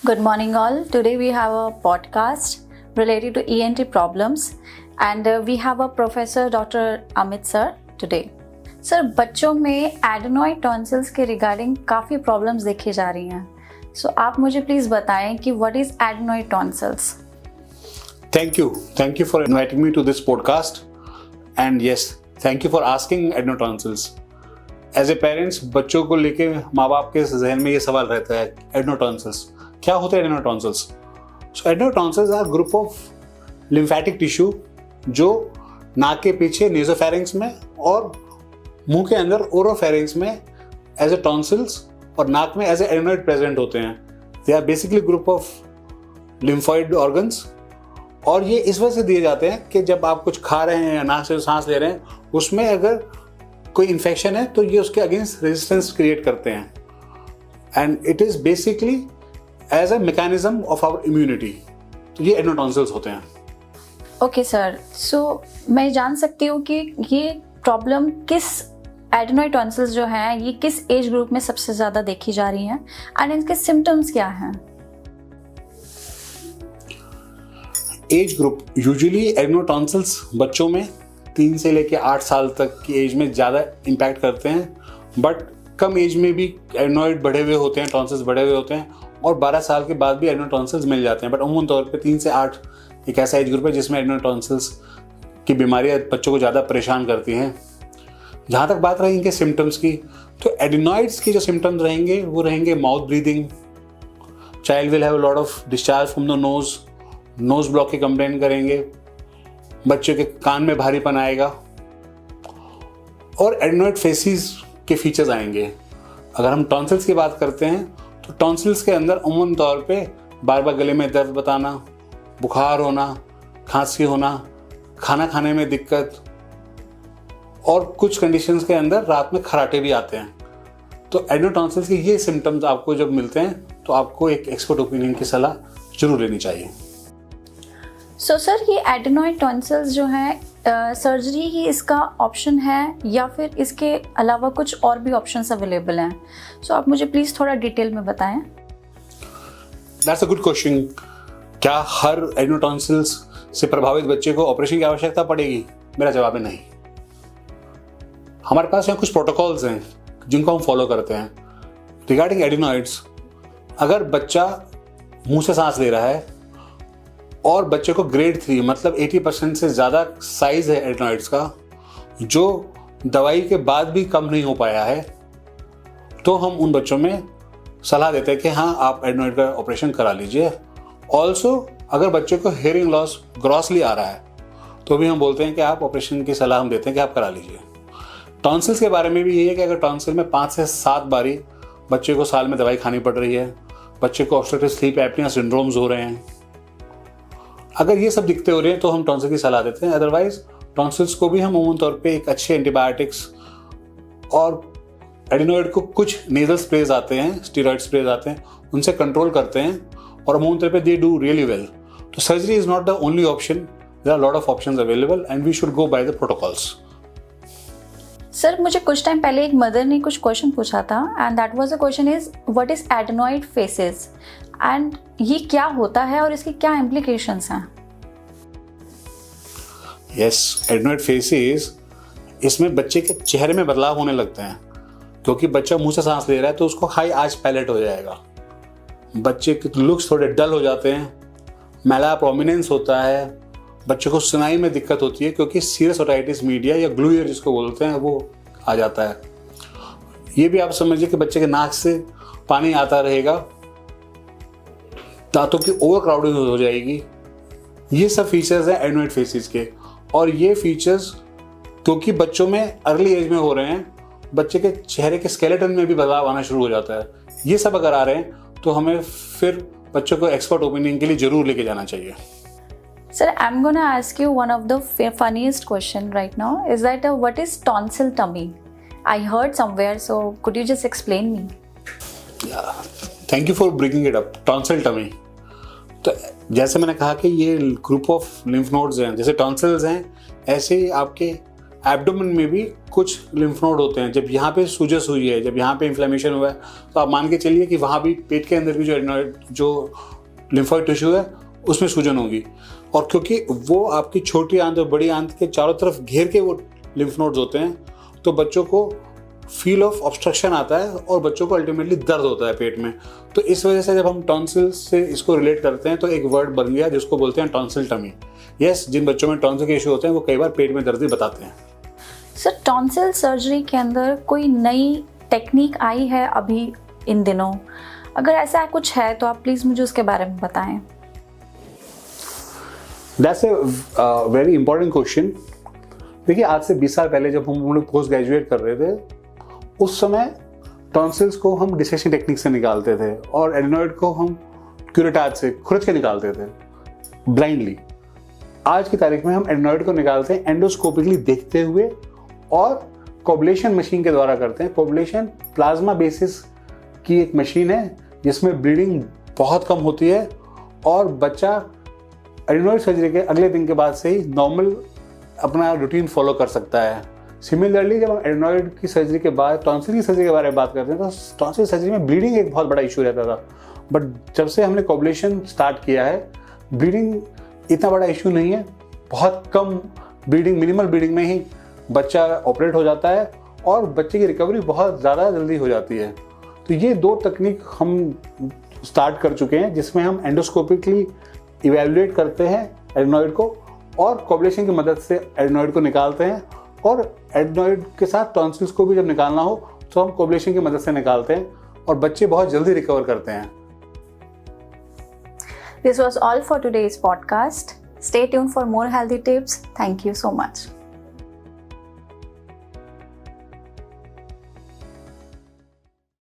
Good morning, all. Today we have a podcast related to ENT problems, and we have a professor, Dr. Amit sir, today. Sir, बच्चों में adenoid tonsils के regarding काफ़ी problems देखी जा रही हैं. सो आप मुझे प्लीज़ बताएं कि what is adenoid tonsils. Thank you for inviting me to this podcast, and yes, thank you for asking adenoid tonsils. As a parents, बच्चों को लेके माँ बाप के जहन में ये सवाल रहता है, adenoid tonsils क्या होते हैं? adenoid tonsils. So adenoid tonsils are group of lymphatic tissue जो नाक के पीछे nasopharynx में और मुंह के अंदर oropharynx में as a tonsils और नाक में as a adenoid present होते हैं. They are basically group of lymphoid organs और ये इस वजह से दिए जाते हैं कि जब आप कुछ खा रहे हैं या नाक से सांस ले रहे हैं उसमें अगर कोई इन्फेक्शन है तो ये उसके अगेंस्ट रेजिस्टेंस क्रिएट करते हैं. And it is basically as a mechanism of our immunity. तो ये एडेनोइड टॉन्सिल्स होते हैं. ओके सर, सो मैं जान सकती हूँ कि ये प्रॉब्लम किस एडेनॉइड टॉन्सिल्स जो हैं ये किस एज ग्रुप में सबसे ज़्यादा देखी जा रही हैं एंड इनके सिम्टम्स क्या हैं? Age group usually adenoid tonsils बच्चों में 3 से लेकर 8 साल तक की एज में ज़्यादा इम्पैक्ट करते हैं, बट कम एज में भी एडेनोइड बढ़े हुए होते हैं, टॉन्सिल्स बढ़े हुए होते हैं और 12 साल के बाद भी एडेनोइड टॉन्सिल्स मिल जाते हैं. बट अमूमन तौर पे 3 से 8 एक ऐसा एज ग्रुप है जिसमें एडेनोइड टॉन्सिल्स की बीमारियाँ बच्चों को ज़्यादा परेशान करती हैं. जहाँ तक बात रही इनके सिम्टम्स की, तो एडेनोइड्स के जो सिम्टम्स रहेंगे वो रहेंगे mouth breathing, child will have a lot of discharge from the nose block की कंप्लेन करेंगे, बच्चों के कान में भारीपन आएगा और एडेनोइड फेसिस के फीचर्स आएंगे. अगर हम टॉन्सिल्स की बात करते हैं तो टॉन्सिल्स के अंदर अमूमन तौर पे बार बार गले में दर्द बताना, बुखार होना, खांसी होना, खाना खाने में दिक्कत और कुछ कंडीशंस के अंदर रात में खराटे भी आते हैं. तो एडेनोइड टॉन्सिल्स के ये सिम्टम्स आपको जब मिलते हैं तो आपको एक एक्सपर्ट ओपिनियन की सलाह जरूर लेनी चाहिए. सो सर, ये एडेनॉइड टॉन्सिल्स जो हैं सर्जरी ही इसका ऑप्शन है या फिर इसके अलावा कुछ और भी ऑप्शंस अवेलेबल हैं? सो आप मुझे प्लीज़ थोड़ा डिटेल में बताएं. That's a good question. क्या हर एडेनोइड टॉन्सिल्स से प्रभावित बच्चे को ऑपरेशन की आवश्यकता पड़ेगी? मेरा जवाब है नहीं. हमारे पास यहाँ कुछ प्रोटोकॉल्स हैं जिनको हम फॉलो करते हैं रिगार्डिंग एडेनोइड्स. अगर बच्चा मुंह से सांस ले रहा है और बच्चे को ग्रेड 3 मतलब 80% से ज़्यादा साइज है एडेनोइड्स का जो दवाई के बाद भी कम नहीं हो पाया है, तो हम उन बच्चों में सलाह देते हैं कि हाँ, आप एडेनोइड का ऑपरेशन करा लीजिए. ऑल्सो अगर बच्चे को हेयरिंग लॉस ग्रॉसली आ रहा है तो भी हम बोलते हैं कि आप ऑपरेशन की सलाह हम देते हैं कि आप करा लीजिए. टॉन्सिल्स के बारे में भी यही है कि अगर टॉन्सिल में 5 से 7 बारी बच्चे को साल में दवाई खानी पड़ रही है, बच्चे को ऑब्स्ट्रक्टिव स्लीप एपनिया सिंड्रोम्स हो रहे हैं, अगर ये सब दिखते हो रहे हैं तो हम टॉन्सिल की सलाह देते हैं. अदरवाइज टॉन्सिल्स को भी हम अमूमन तौर पे एक अच्छे एंटीबायोटिक्स और एडेनोइड को कुछ नेजल स्प्रेज आते हैं, स्टीरॉयड स्प्रेज आते हैं, उनसे कंट्रोल करते हैं और अमूमन तौर पे दे डू रियली वेल. तो surgery is not the only option. There are lot of options available and we should go by the protocols. Sir, मुझे कुछ टाइम पहले एक मदर ने कुछ क्वेश्चन पूछा था and that was the question is what is adenoid faces and ये क्या होता है और इसकी क्या इम्प्लीकेशंस हैं? यस, एडेनोइड फेसेस, इसमें बच्चे के चेहरे में बदलाव होने लगते हैं क्योंकि बच्चा मुंह से सांस ले रहा है तो उसको हाई आर्च पैलेट हो जाएगा. बच्चे के लुक्स थोड़े डल हो जाते हैं, मैला प्रोमिनेंस होता है, बच्चे को सुनाई में दिक्कत होती है क्योंकि सीरस ओटाइटिस मीडिया या ग्लू ईयर जिसको बोलते हैं वो आ जाता है. ये भी आप समझिए कि बच्चे के नाक से पानी आता रहेगा, दांतों की ओवर क्राउडिंग हो जाएगी. ये सब फीचर्स हैं एडेनोइड फेसिस के. और ये फीचर्स क्योंकि बच्चों में अर्ली एज में हो रहे हैं, बच्चे के चेहरे के स्केलेटन में भी बदलाव आना शुरू हो जाता है. ये सब अगर आ रहे हैं तो हमें फिर बच्चों को एक्सपर्ट ओपिनियन के लिए जरूर लेके जाना चाहिए. Sir, I'm gonna ask you one of the funniest question right now. Is that what is tonsil tummy? I heard somewhere, so could you just explain me? Yeah, thank you for bringing it up. Tonsil tummy. तो जैसे मैंने कहा कि ये group of lymph nodes हैं, जैसे tonsils हैं ऐसे ही आपके एब्डोमेन में भी कुछ लिम्फ नोड होते हैं। जब यहाँ पे सूजस हुई है, जब यहाँ पे इन्फ्लेमेशन हुआ है, तो आप मान के चलिए कि वहाँ भी पेट के अंदर भी जो लिम्फोइड टिश्यू है उसमें सूजन होगी। और क्योंकि वो आपकी छोटी आंत और बड़ी आंत के चारों तरफ घेर के वो लिम्फ नोड्स होते हैं, तो बच्चों को फील ऑफ ऑब्स्ट्रक्शन आता है और बच्चों को अल्टीमेटली दर्द होता है पेट में। तो इस वजह से जब हम टॉन्सिल से इसको रिलेट करते हैं तो एक वर्ड बन गया जिसको बोलते हैं टॉन्सिल टमी। यस, जिन बच्चों में टॉन्सिल के इशू होते हैं वो कई बार पेट में दर्द भी बताते हैं। सर, टॉन्सिल सर्जरी के अंदर कोई नई टेक्निक आई है अभी इन दिनों? अगर ऐसा कुछ है तो आप प्लीज़ मुझे उसके बारे में बताएं। That's a very important question. देखिए, आज से 20 साल पहले जब हम लोग पोस्ट ग्रेजुएट कर रहे थे, उस समय टॉन्सिल्स को हम डिसेक्शन टेक्निक से निकालते थे और एडिनॉइड को हम क्यूरेटाज से खुरच के निकालते थे ब्लाइंडली। आज की तारीख में हम एडिनॉइड को निकालते हैं एंडोस्कोपिकली देखते हुए और कोबुलेशन मशीन के द्वारा करते हैं। कोबुलेशन प्लाज्मा बेसिस की एक मशीन है जिसमें ब्लीडिंग बहुत कम होती है और बच्चा एडिनॉइड सर्जरी के अगले दिन के बाद से ही नॉर्मल अपना रूटीन फॉलो कर सकता है। सिमिलरली जब हम एडिनॉइड की सर्जरी के बाद टॉन्सिल की सर्जरी के बारे में बात करते हैं तो टॉन्सिल सर्जरी में ब्लीडिंग एक बहुत बड़ा इशू रहता था, बट जब से हमने कोबुलेशन स्टार्ट किया है, ब्लीडिंग इतना बड़ा इशू नहीं है। बहुत कम ब्लीडिंग, मिनिमल ब्लीडिंग में ही बच्चा ऑपरेट हो जाता है और बच्चे की रिकवरी बहुत ज़्यादा जल्दी हो जाती है। तो ये 2 तकनीक हम स्टार्ट कर चुके हैं जिसमें हम एंडोस्कोपिकली इवेल्युएट करते हैं एडिनॉइड को और कोबुलेशन की मदद से एडिनॉइड को निकालते हैं, और एडिनॉइड के साथ टॉन्सिल्स को भी जब निकालना हो तो हम कोबुलेशन की मदद से निकालते हैं और बच्चे बहुत जल्दी रिकवर करते हैं। This was all for today's podcast. Stay tuned for more healthy tips. Thank you so much.